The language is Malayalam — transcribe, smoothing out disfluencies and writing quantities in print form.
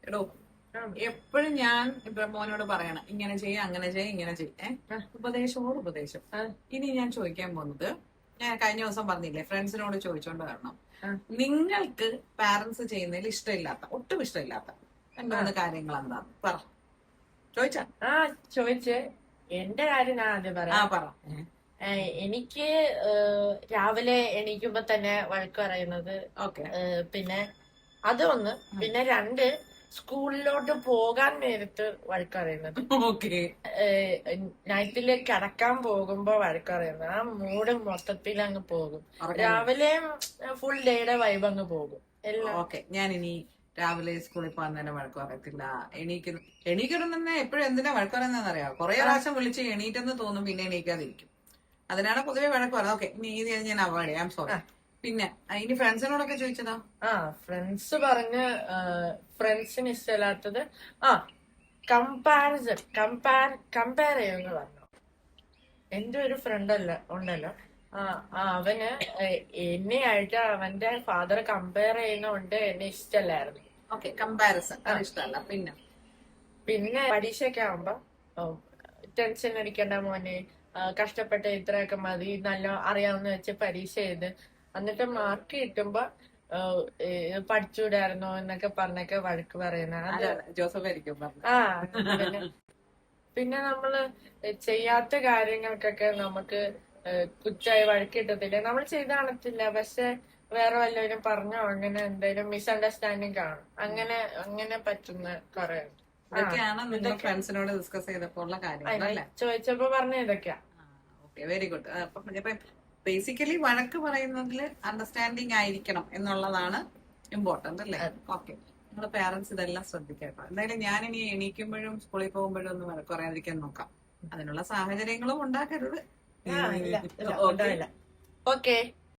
എടോ എപ്പോഴും ഞാൻ ഇപ്പൊ മോനോട് പറയണം ഇങ്ങനെ ചെയ്യ അങ്ങനെ ചെയ്യ ഇങ്ങനെ ചെയ്യേ ഉപദേശമോട് ഉപദേശം. ഇനി ഞാൻ ചോദിക്കാൻ പോകുന്നത്, ഞാൻ കഴിഞ്ഞ ദിവസം പറഞ്ഞില്ലേ ഫ്രണ്ട്സിനോട് ചോദിച്ചോണ്ട് വരണം. നിങ്ങൾക്ക് പാരന്റ്സ് ചെയ്യുന്നതിൽ ഇഷ്ടമില്ലാത്ത, ഒട്ടും ഇഷ്ടമില്ലാത്ത എന്താണ് കാര്യങ്ങൾ എന്താ പറ. ചോദിച്ചാ ചോദിച്ചേ. എന്റെ കാര്യം ഞാൻ ആദ്യം പറയാം. പറ. എനിക്ക് രാവിലെ എണീക്കുമ്പോ തന്നെ വഴക്ക് പറയുന്നത്. പിന്നെ അതൊന്ന്. പിന്നെ രണ്ട്, സ്കൂളിലോട്ട് പോകാൻ നേരത്ത് വഴക്ക് പറയുന്നത്. നൈറ്റില് കിടക്കാൻ പോകുമ്പോ വഴക്ക് പറയുന്നത്. ആ മൂഡ് മൊത്തത്തിൽ അങ്ങ് പോകും. രാവിലെ ഫുൾ ഡേയുടെ വൈബ് അങ്ങ് പോകും എല്ലാം. ഞാൻ ഇനി രാവിലെ സ്കൂളിൽ പോകാൻ തന്നെ വഴക്ക് പറയത്തില്ല. എണീക്കണം തന്നെ എപ്പോഴും എന്തിനാ വഴക്ക് പറയുന്നതെന്ന് അറിയാം. കുറെ പ്രാവശ്യം വിളിച്ച് എണീറ്റെന്ന് തോന്നും, പിന്നെ എണീക്കാതിരിക്കും. അതിനാണ് പൊതുവെ വഴക്ക് പറയുന്നത്. ഓക്കെ, ഇനി ഇത് ഞാൻ അവോയ്ഡ് ചെയ്യാം, സോറി. പിന്നെ ഇനി ഫ്രണ്ട്സിനോടൊക്കെ ചോദിച്ചതാ. ഫ്രണ്ട്സ് പറഞ്ഞ് ഫ്രണ്ട്സിന് ഇഷ്ടമില്ലാത്തത് കമ്പാരിസൺ, കമ്പയർ ചെയ്യുമെന്ന് പറഞ്ഞു. എന്റെ ഒരു ഫ്രണ്ട് ഉണ്ടല്ലോ, അവന് എന്നെ ആയിട്ട് അവന്റെ ഫാദർ കമ്പയർ ചെയ്യുന്നോണ്ട് എന്നെ ഇഷ്ടമല്ലായിരുന്നു. കമ്പാരിസൺ ഇഷ്ടമല്ല. പിന്നെ പരീക്ഷയൊക്കെ ആവുമ്പോ ടെൻഷൻ അടിക്കേണ്ട മോനെ, കഷ്ടപ്പെട്ട് ഇത്രയൊക്കെ മതി, നല്ല അറിയാവുന്ന വെച്ച് പരീക്ഷ ചെയ്ത് എന്നിട്ട് മാർക്ക് കിട്ടുമ്പോ പഠിച്ചുകൂടായിരുന്നോ എന്നൊക്കെ പറഞ്ഞൊക്കെ വഴക്ക് പറയുന്ന പിന്നെ നമ്മള് ചെയ്യാത്ത കാര്യങ്ങൾക്കൊക്കെ നമുക്ക് കുറ്റായി വഴക്ക് കിട്ടത്തില്ല. നമ്മൾ ചെയ്ത് കാണത്തില്ല, പക്ഷെ വേറെ വല്ലവരും പറഞ്ഞോ അങ്ങനെ എന്തെങ്കിലും മിസ്അണ്ടർസ്റ്റാൻഡിങ് കാണും. അങ്ങനെ പറ്റുന്ന കുറെ ഫ്രണ്ട്സിനോട് ഡിസ്കസ് ചെയ്തപ്പോൾ ഉള്ള കാര്യങ്ങൾ ചോദിച്ചപ്പോ പറഞ്ഞ ഇതൊക്കെയാ. Very good. ബേസിക്കലി വഴക്ക് പറയുന്നതിൽ അണ്ടർസ്റ്റാൻഡിങ് ആയിരിക്കണം എന്നുള്ളതാണ് ഇമ്പോർട്ടന്റ് അല്ലേ? ഓക്കെ, നിങ്ങള് പേരൻസ് ഇതെല്ലാം ശ്രദ്ധിക്കട്ടോ. എന്തായാലും ഞാനിനി എണീക്കുമ്പോഴും സ്കൂളിൽ പോകുമ്പോഴും ഒന്നും വഴക്ക് പറയാതിരിക്കാൻ നോക്കാം. അതിനുള്ള സാഹചര്യങ്ങളും ഉണ്ടാക്കരുത്. ഓക്കെ.